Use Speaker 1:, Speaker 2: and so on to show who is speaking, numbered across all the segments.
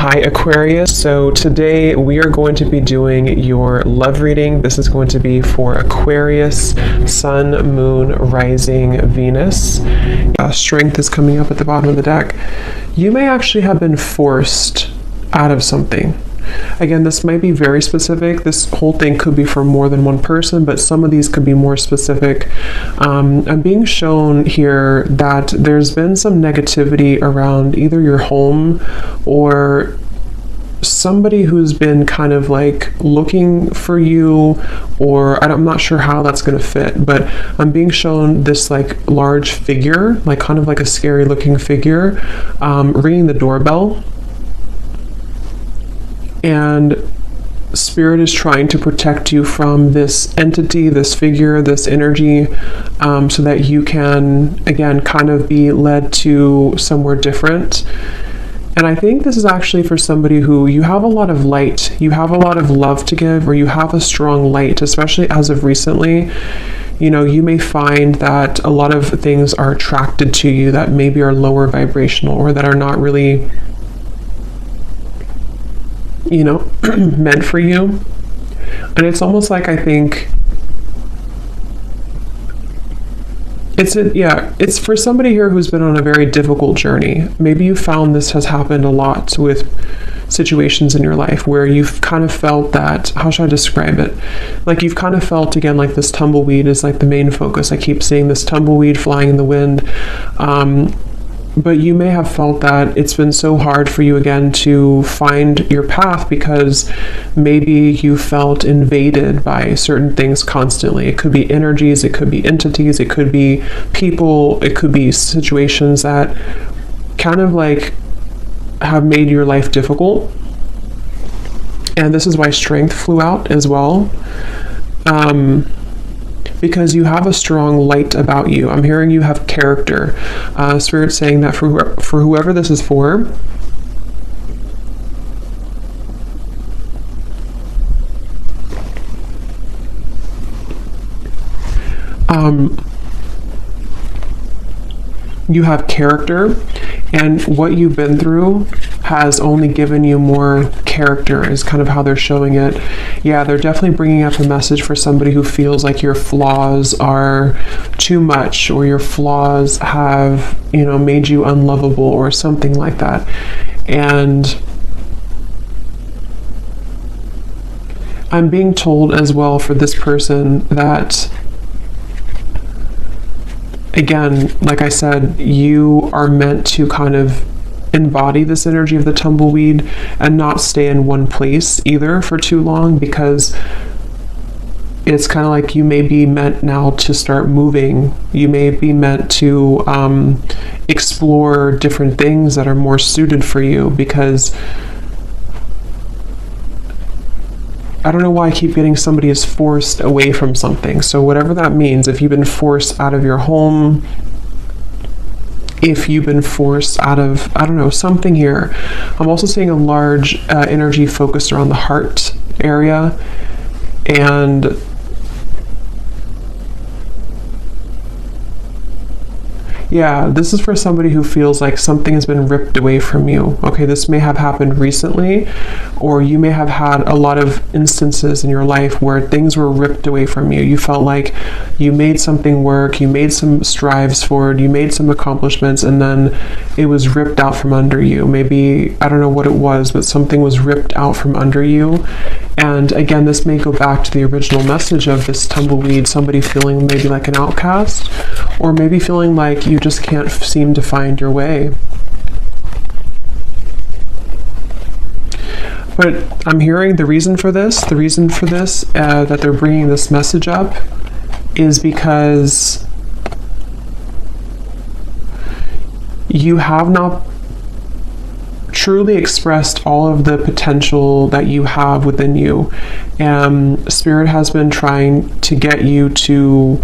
Speaker 1: Hi Aquarius, so today we are going to be doing your love reading. This is going to be for Aquarius, Sun, Moon, Rising, Venus. Strength is coming up at the bottom of the deck. You may actually have been forced out of something. Again, this might be very specific. This whole thing could be for more than one person, but some of these could be more specific. I'm being shown here that there's been some negativity around either your home or somebody who's been kind of like looking for you, or I'm not sure how that's going to fit, but I'm being shown this like large figure, like kind of like a scary looking figure, ringing the doorbell. And Spirit is trying to protect you from this entity, this figure, this energy, so that you can, again, kind of be led to somewhere different. And I think this is actually for somebody who you have a lot of light, you have a lot of love to give, or you have a strong light, especially as of recently. You know, you may find that a lot of things are attracted to you that maybe are lower vibrational or that are not really, you know, meant for you. And it's almost like, I think it's for somebody here who's been on a very difficult journey. Maybe you found this has happened a lot with situations in your life where you've kind of felt that, how should I describe it? Like you've kind of felt, again, like this tumbleweed is like the main focus. I keep seeing this tumbleweed flying in the wind. But you may have felt that it's been so hard for you again to find your path because maybe you felt invaded by certain things constantly. It could be energies, it could be entities, it could be people, it could be situations that kind of like have made your life difficult. And this is why strength flew out as well. Because you have a strong light about you. I'm hearing you have character. Spirit saying that for whoever this is for, you have character, and what you've been through has only given you more character, is kind of how they're showing it. Yeah, they're definitely bringing up a message for somebody who feels like your flaws are too much, or your flaws have, you know, made you unlovable or something like that. And I'm being told as well for this person that, again, like I said, you are meant to kind of embody this energy of the tumbleweed and not stay in one place either for too long, because it's kind of like you may be meant now to start moving. You may be meant to explore different things that are more suited for you, because I don't know why I keep getting somebody is forced away from something. So whatever that means, if you've been forced out of your home, if you've been forced out of, I don't know, something here. I'm also seeing a large energy focused around the heart area. And yeah, this is for somebody who feels like something has been ripped away from you. Okay, this may have happened recently, or you may have had a lot of instances in your life where things were ripped away from you. You felt like you made something work, you made some strives forward, you made some accomplishments, and then it was ripped out from under you. Maybe, I don't know what it was, but something was ripped out from under you. And again, this may go back to the original message of this tumbleweed, somebody feeling maybe like an outcast, or maybe feeling like you just can't seem to find your way. But I'm hearing the reason for this, that they're bringing this message up, is because you have not truly expressed all of the potential that you have within you. Spirit has been trying to get you to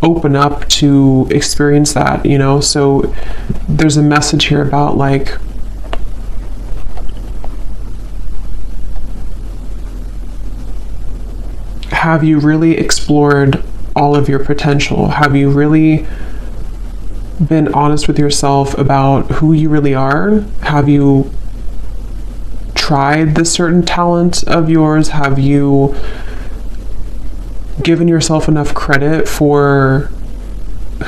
Speaker 1: open up to experience that, you know. So there's a message here about like, have you really explored all of your potential? Have you really been honest with yourself about who you really are? Have you tried this certain talent of yours? Have you given yourself enough credit for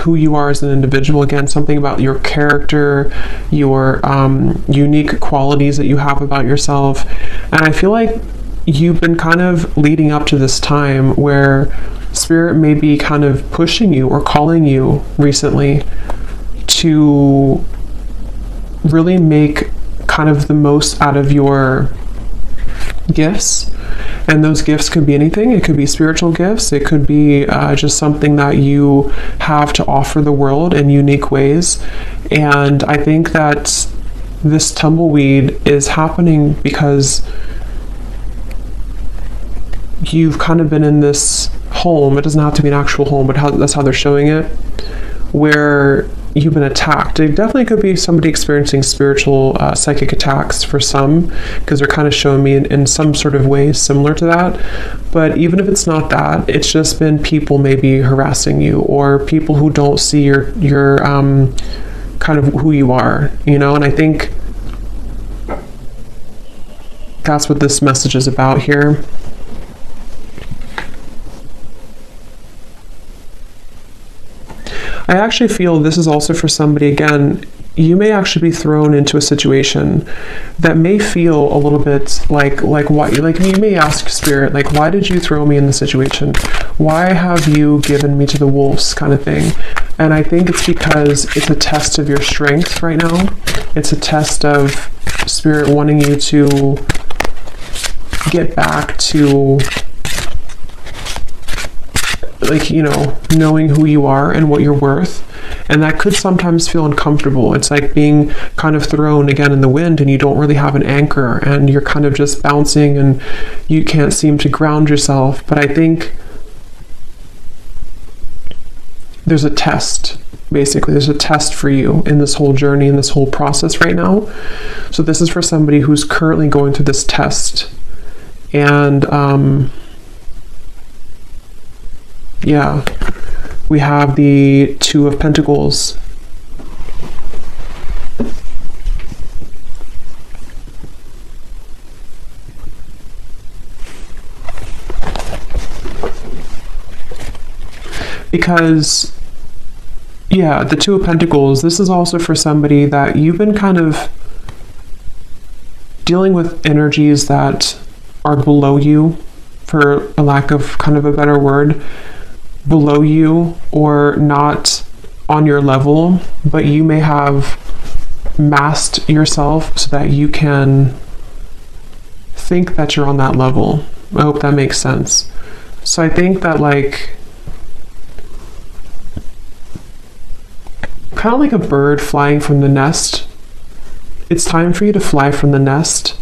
Speaker 1: who you are as an individual? Again, something about your character, your unique qualities that you have about yourself. And I feel like you've been kind of leading up to this time where Spirit may be kind of pushing you or calling you recently to really make kind of the most out of your gifts. And those gifts could be anything. It could be spiritual gifts. It could be just something that you have to offer the world in unique ways. And I think that this tumbleweed is happening because you've kind of been in this home. It doesn't have to be an actual home, but that's how they're showing it, where you've been attacked. It definitely could be somebody experiencing spiritual psychic attacks for some, because they're kind of showing me in some sort of way similar to that. But even if it's not that, it's just been people maybe harassing you, or people who don't see your kind of who you are, you know. And I think that's what this message is about here. I actually feel this is also for somebody, again, you may actually be thrown into a situation that may feel a little bit like why, like you may ask Spirit, like, why did you throw me in the situation? Why have you given me to the wolves, kind of thing? And I think it's because it's a test of your strength right now. It's a test of Spirit wanting you to get back to, like, you know, knowing who you are and what you're worth. And that could sometimes feel uncomfortable. It's like being kind of thrown again in the wind, and you don't really have an anchor, and you're kind of just bouncing, and you can't seem to ground yourself. But I think there's a test. Basically, there's a test for you in this whole journey, in this whole process right now. So this is for somebody who's currently going through this test. And yeah, we have the Two of Pentacles. Because, yeah, the Two of Pentacles, this is also for somebody that you've been kind of dealing with energies that are below you, for a lack of kind of a better word, below you or not on your level, but you may have masked yourself so that you can think that you're on that level. I hope that makes sense. So I think that, like, kind of like a bird flying from the nest, it's time for you to fly from the nest.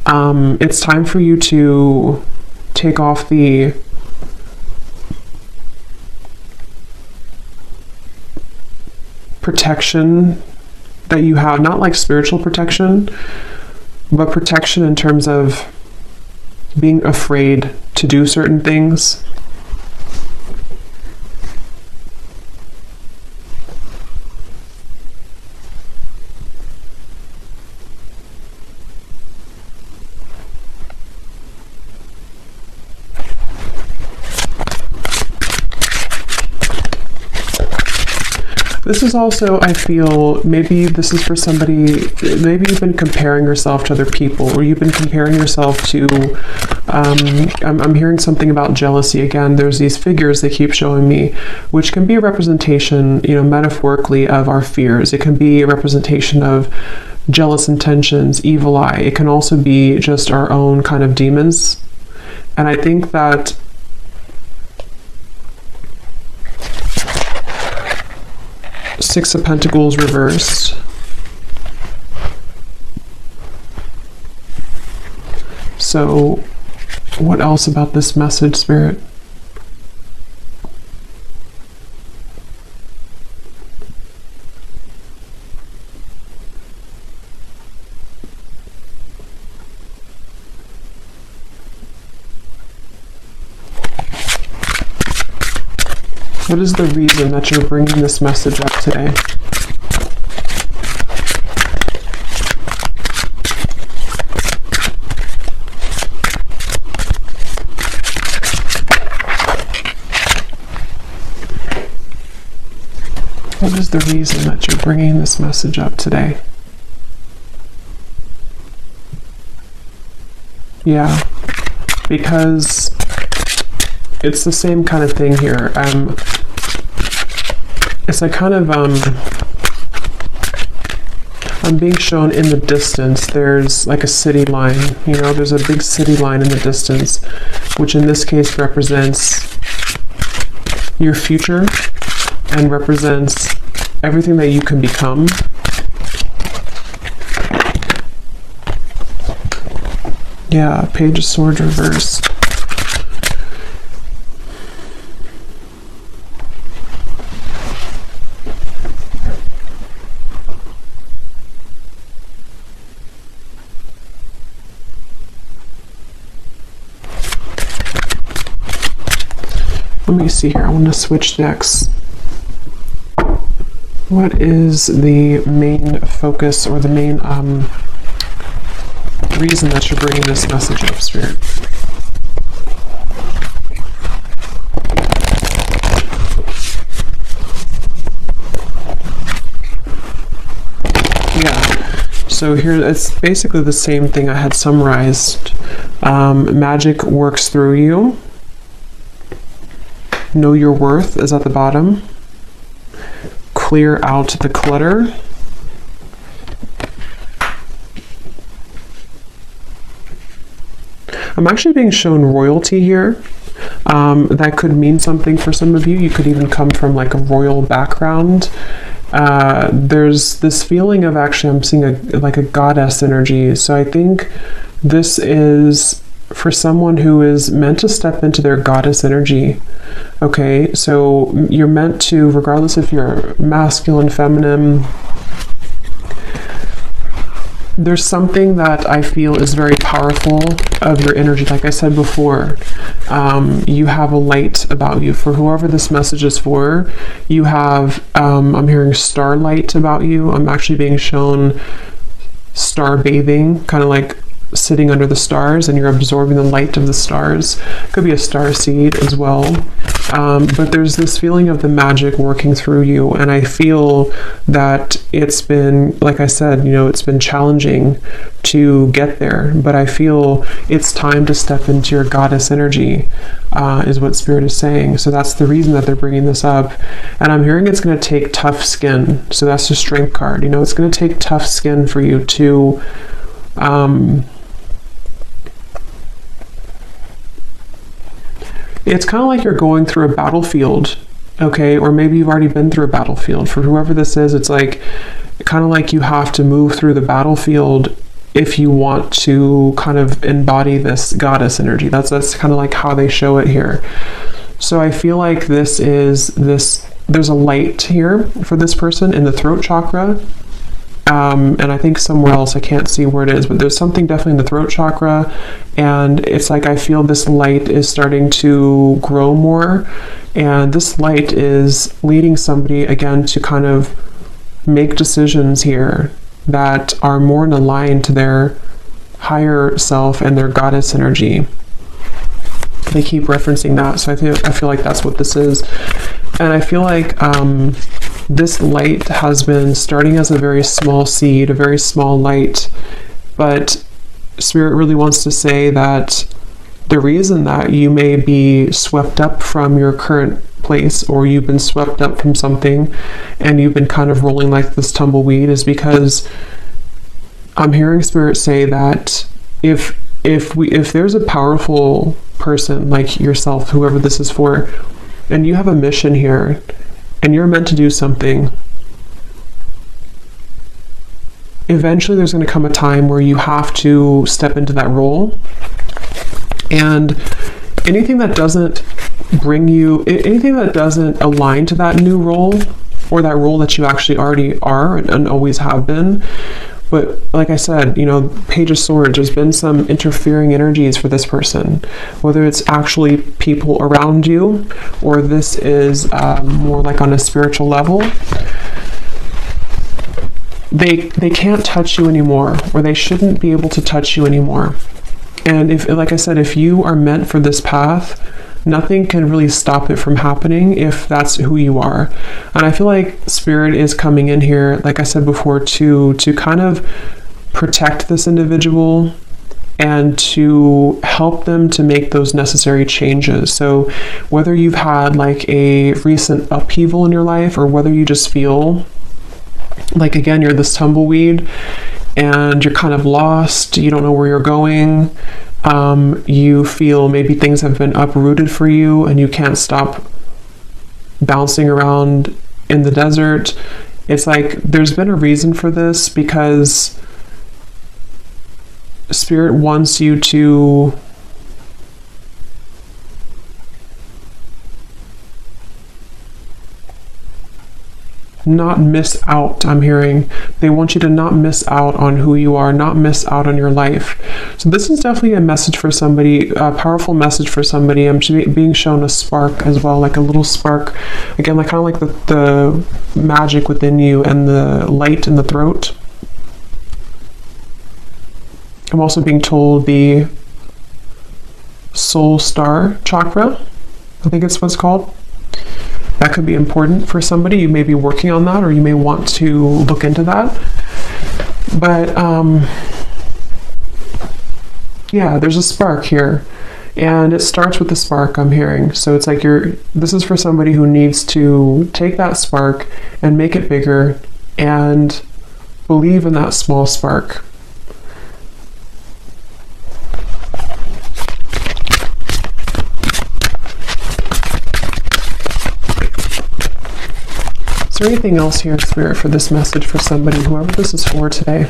Speaker 1: It's time for you to take off the protection that you have, not like spiritual protection, but protection in terms of being afraid to do certain things. This is also, I feel, maybe this is for somebody, maybe you've been comparing yourself to other people, or you've been comparing yourself to, I'm hearing something about jealousy again. There's these figures they keep showing me, which can be a representation, you know, metaphorically, of our fears. It can be a representation of jealous intentions, evil eye. It can also be just our own kind of demons. And I think that Six of Pentacles reversed. So what else about this message, Spirit? What is the reason that you're bringing this message up today? What is the reason that you're bringing this message up today? Yeah, because it's the same kind of thing here. It's like kind of, I'm being shown in the distance, there's like a city line, you know, there's a big city line in the distance, which in this case represents your future and represents everything that you can become. Yeah, Page of Swords reversed. Let me see here. I want to switch decks. What is the main focus or the main reason that you're bringing this message up, Spirit? Yeah. So here it's basically the same thing I had summarized. Magic works through you. Know your worth is at the bottom. Clear out the clutter. I'm actually being shown royalty here. That could mean something for some of you. You could even come from like a royal background. There's this feeling of actually I'm seeing like a goddess energy. So I think this is for someone who is meant to step into their goddess energy. Okay, so you're meant to, regardless if you're masculine, feminine, there's something that I feel is very powerful of your energy. Like I said before, you have a light about you. For whoever this message is for, you have, I'm hearing starlight about you. I'm actually being shown star bathing, kind of like sitting under the stars and you're absorbing the light of the stars. Could be a star seed as well. But there's this feeling of the magic working through you, and I feel that it's been, like I said, you know, it's been challenging to get there, but I feel it's time to step into your goddess energy, is what Spirit is saying. So that's the reason that they're bringing this up. And I'm hearing it's going to take tough skin. So that's the Strength card. You know, it's going to take tough skin for you to it's kind of like you're going through a battlefield, okay? Or maybe you've already been through a battlefield. For whoever this is, it's like kind of like you have to move through the battlefield if you want to kind of embody this goddess energy. That's kind of like how they show it here. So I feel like there's a light here for this person in the throat chakra. And I think somewhere else, I can't see where it is, but there's something definitely in the throat chakra, and it's like I feel this light is starting to grow more, and this light is leading somebody again to kind of make decisions here that are more in line to their higher self and their goddess energy. They keep referencing that, so I feel like that's what this is. And I feel like this light has been starting as a very small seed, a very small light, but Spirit really wants to say that the reason that you may be swept up from your current place, or you've been swept up from something and you've been kind of rolling like this tumbleweed, is because I'm hearing Spirit say that if there's a powerful person like yourself, whoever this is for, and you have a mission here and you're meant to do something, eventually there's going to come a time where you have to step into that role. And anything that doesn't bring you, anything that doesn't align to that new role, or that role that you actually already are and always have been. But like I said, you know, Page of Swords, there's been some interfering energies for this person, whether it's actually people around you, or this is more like on a spiritual level. They can't touch you anymore, or they shouldn't be able to touch you anymore. And if, like I said, if you are meant for this path, nothing can really stop it from happening if that's who you are. And I feel like Spirit is coming in here, like I said before, to kind of protect this individual and to help them to make those necessary changes. So whether you've had like a recent upheaval in your life, or whether you just feel like, again, you're this tumbleweed and you're kind of lost, you don't know where you're going, you feel maybe things have been uprooted for you and you can't stop bouncing around in the desert. It's like there's been a reason for this, because Spirit wants you to not miss out. I'm hearing they want you to not miss out on who you are, not miss out on your life. So this is definitely a message for somebody, a powerful message for somebody. I'm being shown a spark as well, like a little spark, again, like kind of like the magic within you and the light in the throat. I'm also being told the soul star chakra, I think it's what's called. That could be important for somebody. You may be working on that, or you may want to look into that. But yeah, there's a spark here, and it starts with the spark, I'm hearing. So it's like this is for somebody who needs to take that spark and make it bigger and believe in that small spark. Is there anything else here, Spirit, for this message for somebody, whoever this is for today?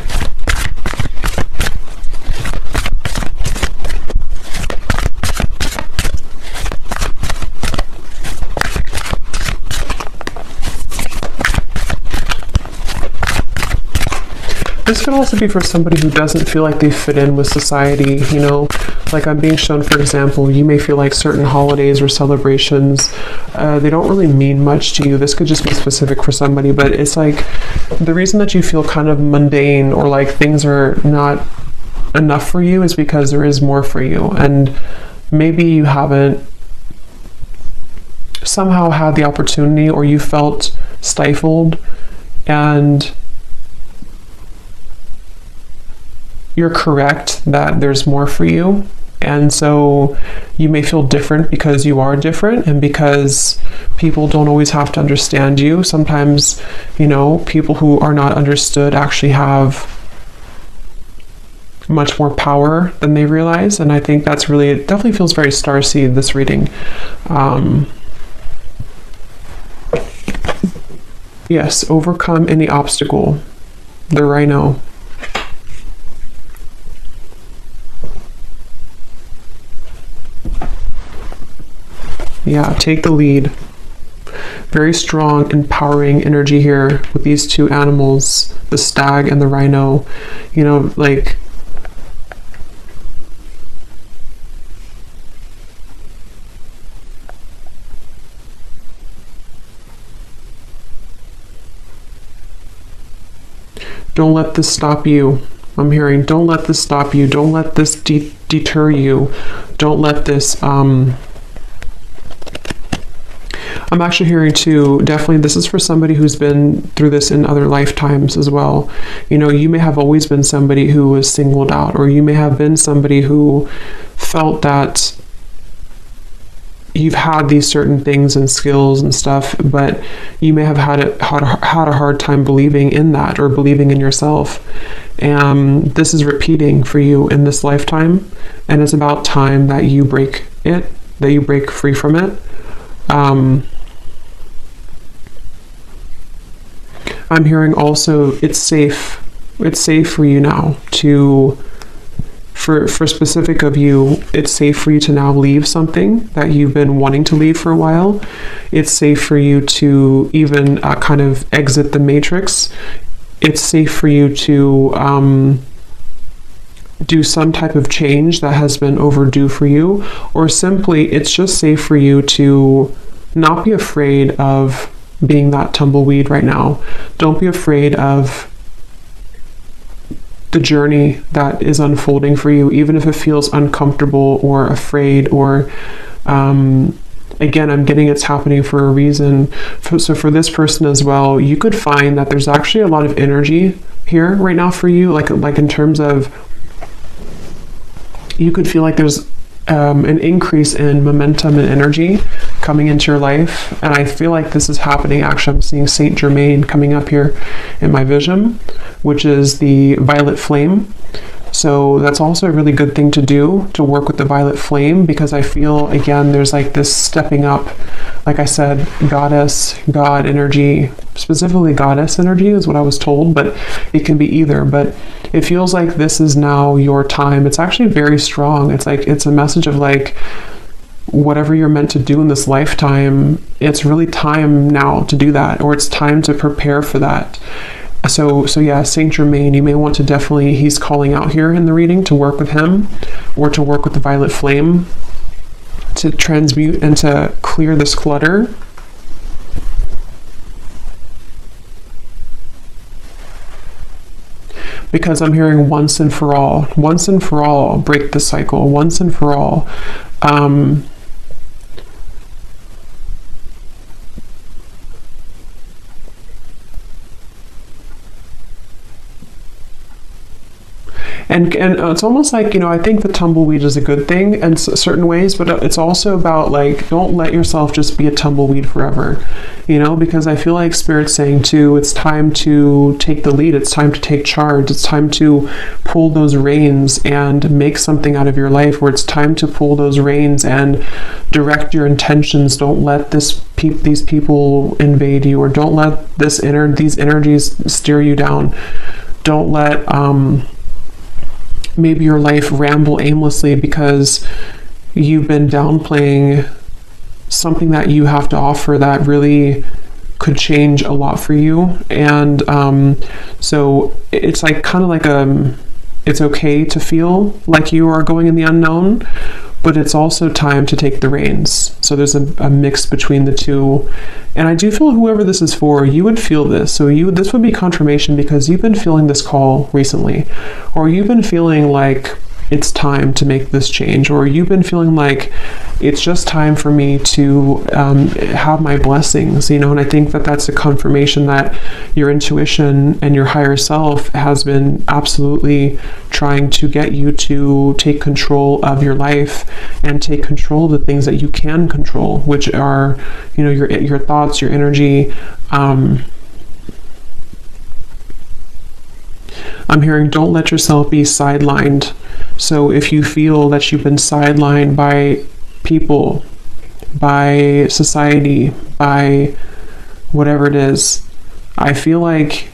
Speaker 1: This could also be for somebody who doesn't feel like they fit in with society, you know, like I'm being shown, for example, you may feel like certain holidays or celebrations, they don't really mean much to you. This could just be specific for somebody, but it's like the reason that you feel kind of mundane or like things are not enough for you is because there is more for you. And maybe you haven't somehow had the opportunity, or you felt stifled, and you're correct that there's more for you. And so you may feel different because you are different, and because people don't always have to understand you. Sometimes, you know, people who are not understood actually have much more power than they realize. And I think that's really, it definitely feels very starseed, this reading. Yes, overcome any obstacle. The rhino. Yeah, take the lead. Very strong, empowering energy here with these two animals, the stag and the rhino. You know, like, don't let this stop you. I'm hearing, don't let this stop you. Don't let this deter you. Don't let this, I'm actually hearing too, definitely this is for somebody who's been through this in other lifetimes as well. You know, you may have always been somebody who was singled out, or you may have been somebody who felt that you've had these certain things and skills and stuff, but you may have had a hard time believing in that, or believing in yourself. And this is repeating for you in this lifetime, and it's about time that you break it, that you break free from it. I'm hearing also it's safe for you now to, for specific of you, it's safe for you to now leave something that you've been wanting to leave for a while. It's safe for you to even kind of exit the matrix. It's safe for you to do some type of change that has been overdue for you, or simply it's just safe for you to not be afraid of being that tumbleweed right now. Don't be afraid of the journey that is unfolding for you, even if it feels uncomfortable or afraid or Again, I'm getting it's happening for a reason. So for this person as well, you could find that there's actually a lot of energy here right now for you, like in terms of, you could feel like there's an increase in momentum and energy coming into your life. And I feel like this is happening. Actually, I'm seeing Saint Germain coming up here in my vision, which is the violet flame. So that's also a really good thing to do, to work with the violet flame, because I feel, again, there's like this stepping up, like I said, goddess, God energy, specifically goddess energy is what I was told, but it can be either. But it feels like this is now your time. It's actually very strong. It's like, it's a message of like, whatever you're meant to do in this lifetime, it's really time now to do that, or it's time to prepare for that. So yeah, Saint Germain, you may want to definitely, he's calling out here in the reading to work with him, or to work with the violet flame to transmute and to clear this clutter. Because I'm hearing once and for all, break the cycle, once and for all. And it's almost like, I think the tumbleweed is a good thing in certain ways, but it's also about like, don't let yourself just be a tumbleweed forever, because I feel like Spirit's saying too, it's time to take the lead. It's time to take charge. It's time to pull those reins and make something out of your life, where it's time to pull those reins and direct your intentions. Don't let these people invade you, or don't let these energies steer you down. Don't let, maybe your life ramble aimlessly because you've been downplaying something that you have to offer that really could change a lot for you. And so it's like kind of like it's okay to feel like you are going in the unknown, but it's also time to take the reins. So there's a mix between the two. And I do feel whoever this is for, you would feel this. So this would be confirmation, because you've been feeling this call recently, or you've been feeling like it's time to make this change, or you've been feeling like it's just time for me to have my blessings, and I think that that's a confirmation that your intuition and your higher self has been absolutely trying to get you to take control of your life and take control of the things that you can control, which are, your thoughts, your energy. I'm hearing, don't let yourself be sidelined. So if you feel that you've been sidelined by people, by society, by whatever it is, I feel like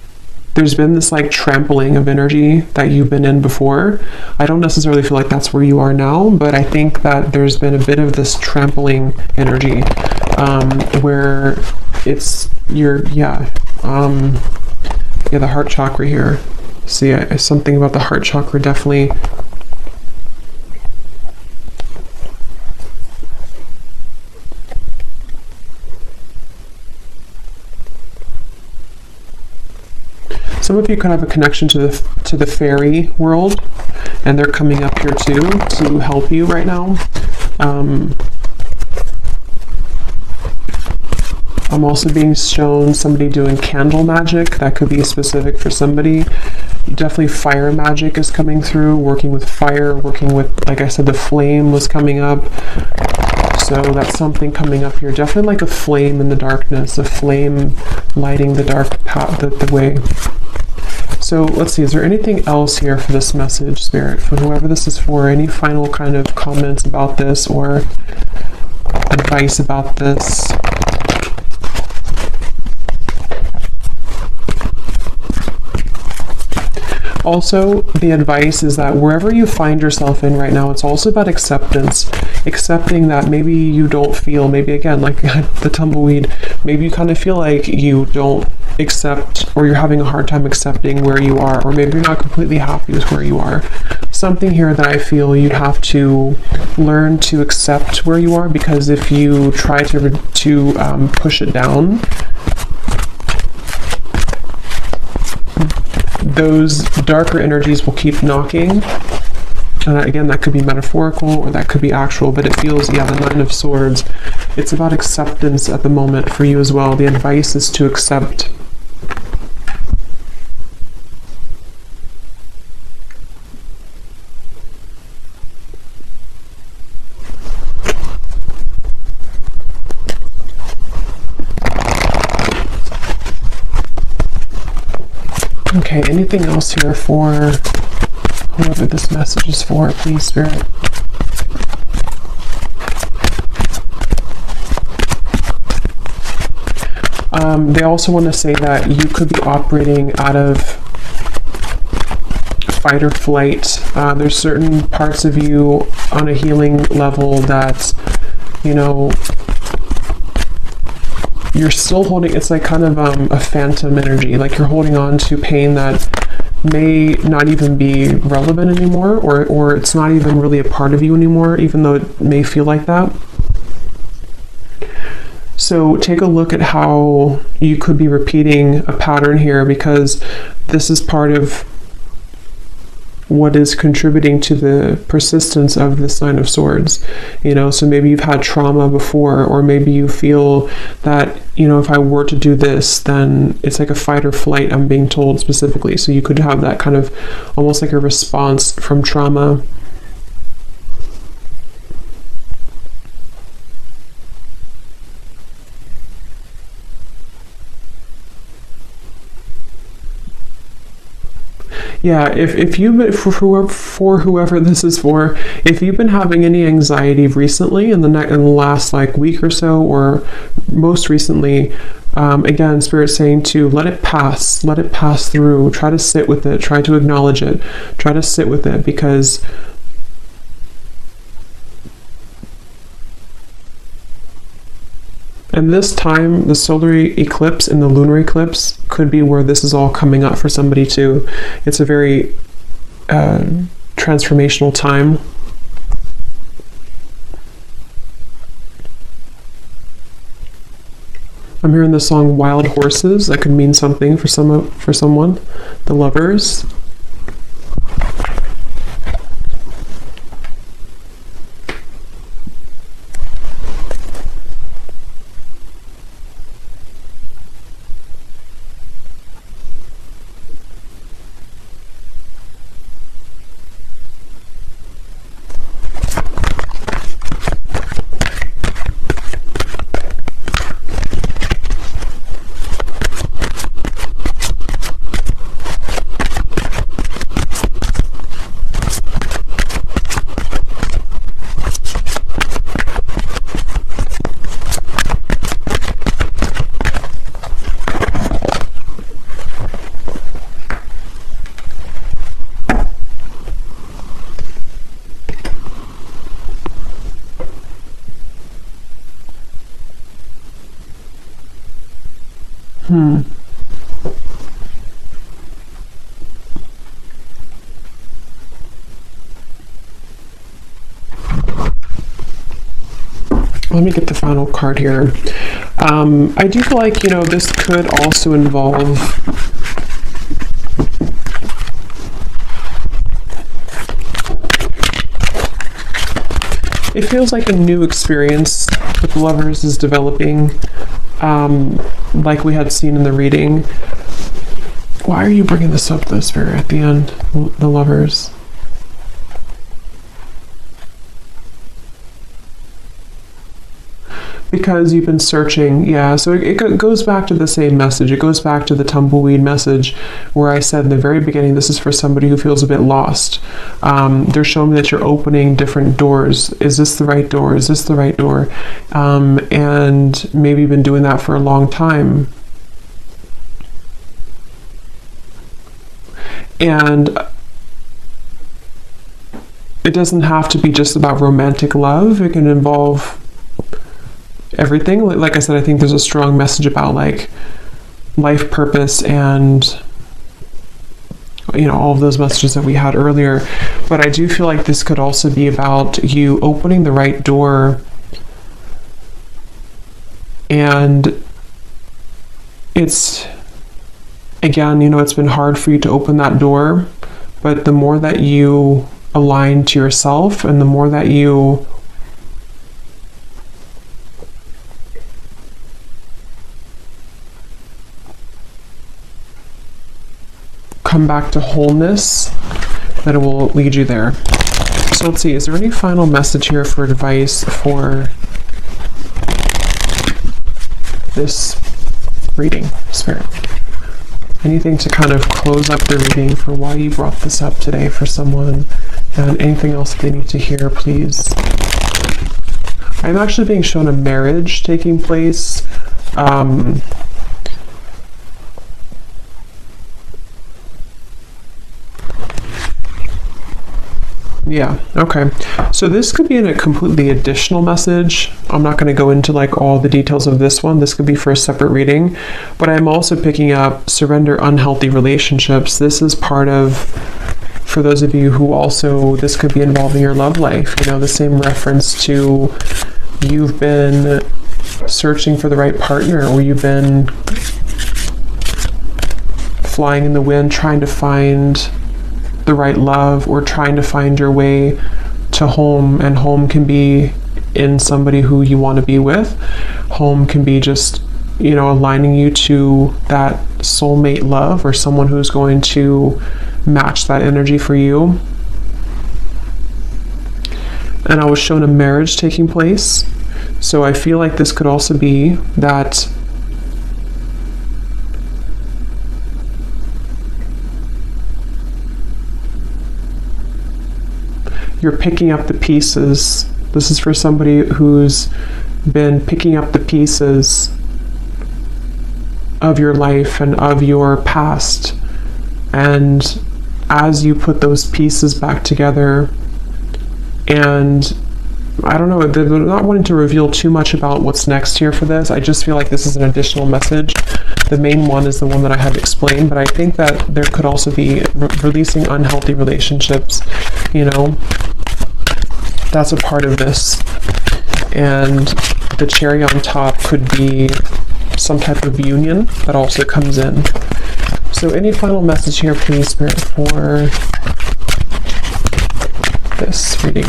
Speaker 1: there's been this like trampling of energy that you've been in before. I don't necessarily feel like that's where you are now, but I think that there's been a bit of this trampling energy, where it's the heart chakra here. See, something about the heart chakra definitely. Some of you could have a connection to the fairy world, and they're coming up here too to help you right now. I'm also being shown somebody doing candle magic. That could be specific for somebody. Definitely fire magic is coming through, working with fire, working with, like I said, the flame was coming up. So that's something coming up here. Definitely like a flame in the darkness, a flame lighting the dark path, the way. So let's see, is there anything else here for this message, Spirit, for whoever this is for? Any final kind of comments about this or advice about this? Also, the advice is that wherever you find yourself in right now, it's also about acceptance. Accepting that maybe you don't feel, maybe again, like the tumbleweed, maybe you kind of feel like you don't accept, or you're having a hard time accepting where you are, or maybe you're not completely happy with where you are. Something here that I feel you'd have to learn to accept where you are, because if you try to push it down, those darker energies will keep knocking And again, that could be metaphorical or that could be actual, but it feels, yeah, the Nine of Swords. It's about acceptance at the moment for you as well. The advice is to accept. Okay, anything else here for whoever this message is for, please, Spirit? They also want to say that you could be operating out of fight or flight. There's certain parts of you on a healing level that, you know, you're still holding. It's like kind of a phantom energy, like you're holding on to pain that may not even be relevant anymore, or it's not even really a part of you anymore, even though it may feel like that. So take a look at how you could be repeating a pattern here, because this is part of what is contributing to the persistence of this Nine of Swords. You know, so maybe you've had trauma before, or maybe you feel that, you know, if I were to do this, then it's like a fight or flight, I'm being told specifically. So you could have that kind of almost like a response from trauma. Yeah, if you've for whoever this is for, if you've been having any anxiety recently in the last like week or so, or most recently, again, Spirit's saying to let it pass through. Try to sit with it. Try to acknowledge it. Try to sit with it, because and this time, the solar eclipse and the lunar eclipse could be where this is all coming up for somebody too. It's a very transformational time. I'm hearing the song "Wild Horses." That could mean something for someone. The Lovers. Let me get the final card here. I do feel like, you know, this could also involve it feels like a new experience with the Lovers is developing, like we had seen in the reading. Why are you bringing this up, though, Spirit, at the end? The Lovers. Because you've been searching, yeah, so it goes back to the same message. It goes back to the tumbleweed message where I said in the very beginning, this is for somebody who feels a bit lost. They're showing me that you're opening different doors. Is this the right door? Is this the right door? And maybe you've been doing that for a long time. And it doesn't have to be just about romantic love. It can involve everything. Like I said, I think there's a strong message about like life purpose and, you know, all of those messages that we had earlier. But I do feel like this could also be about you opening the right door, and it's, again, you know, it's been hard for you to open that door, but the more that you aligned to yourself, and the more that you come back to wholeness, that it will lead you there. So let's see, is there any final message here for advice for this reading, Spirit? Anything to kind of close up the reading for why you brought this up today for someone, and anything else that they need to hear, please? I'm actually being shown a marriage taking place. Yeah, okay. So this could be in a completely additional message. I'm not going to go into like all the details of this one. This could be for a separate reading. But I'm also picking up surrender unhealthy relationships. This is part of, for those of you who also, this could be involving your love life. You know, the same reference to you've been searching for the right partner, or you've been flying in the wind trying to find the right love, or trying to find your way to home. And home can be in somebody who you want to be with. Home can be just, you know, aligning you to that soulmate love, or someone who's going to match that energy for you. And I was shown a marriage taking place. So I feel like this could also be that you're picking up the pieces. This is for somebody who's been picking up the pieces of your life and of your past. And as you put those pieces back together, and I don't know, they're not wanting to reveal too much about what's next here for this. I just feel like this is an additional message. The main one is the one that I had explained, but I think that there could also be releasing unhealthy relationships, you know. That's a part of this. And the cherry on top could be some type of union that also comes in. So any final message here, please, Spirit, for this reading?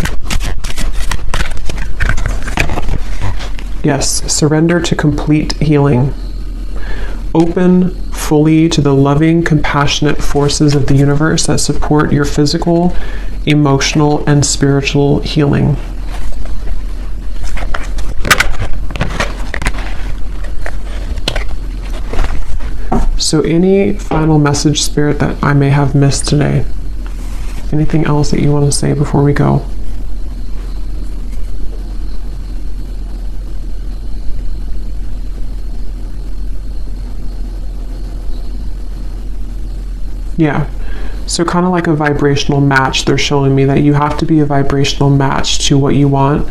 Speaker 1: Yes, surrender to complete healing. Open fully to the loving, compassionate forces of the universe that support your physical, emotional, and spiritual healing. So any final message, Spirit, that I may have missed today? Anything else that you want to say before we go? Yeah. So kind of like a vibrational match. They're showing me that you have to be a vibrational match to what you want.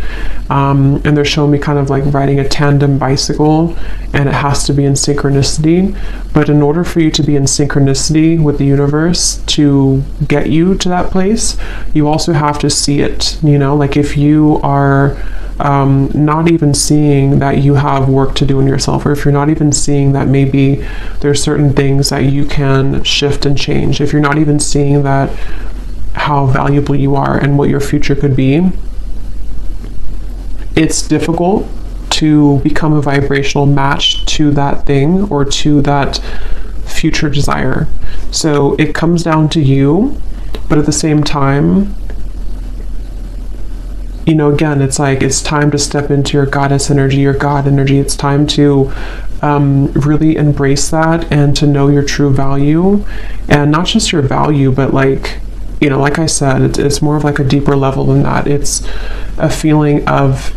Speaker 1: And they're showing me kind of like riding a tandem bicycle, and it has to be in synchronicity. But in order for you to be in synchronicity with the universe to get you to that place, you also have to see it. You know, like if you are not even seeing that you have work to do in yourself, or if you're not even seeing that maybe there's certain things that you can shift and change, if you're not even seeing that how valuable you are and what your future could be, it's difficult to become a vibrational match to that thing or to that future desire. So it comes down to you, but at the same time, you know, again, it's like it's time to step into your goddess energy, your God energy. It's time to really embrace that and to know your true value, and not just your value, but like, you know, like I said, it's more of like a deeper level than that. It's a feeling of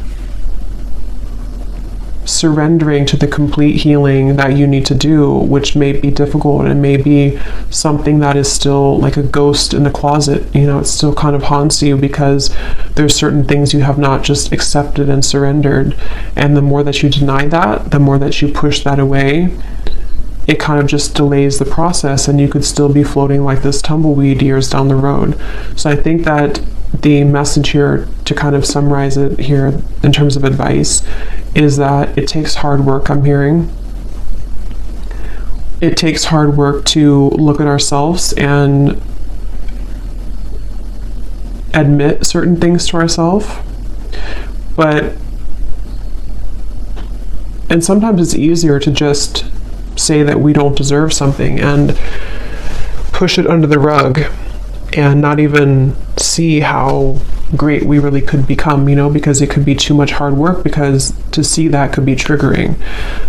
Speaker 1: surrendering to the complete healing that you need to do, which may be difficult and may be something that is still like a ghost in the closet. You know, it still kind of haunts you because there's certain things you have not just accepted and surrendered. And the more that you deny that, the more that you push that away, it kind of just delays the process, and you could still be floating like this tumbleweed years down the road. So I think that the message here, to kind of summarize it here in terms of advice, is that it takes hard work. I'm hearing it takes hard work to look at ourselves and admit certain things to ourselves. And sometimes it's easier to just say that we don't deserve something and push it under the rug and not even see how great we really could become, because it could be too much hard work, because to see that could be triggering.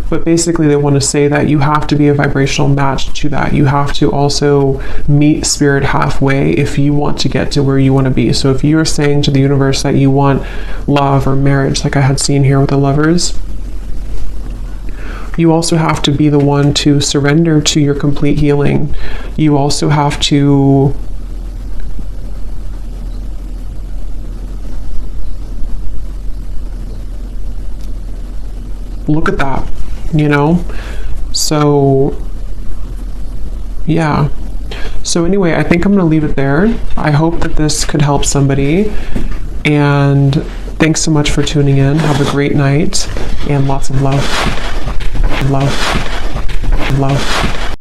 Speaker 1: But basically they want to say that you have to be a vibrational match to that. You have to also meet spirit halfway if you want to get to where you want to be. So if you're saying to the universe that you want love or marriage, like I had seen here with the Lovers, you also have to be the one to surrender to your complete healing. You also have to look at that, So, yeah. So anyway, I think I'm going to leave it there. I hope that this could help somebody. And thanks so much for tuning in. Have a great night and lots of love. Love.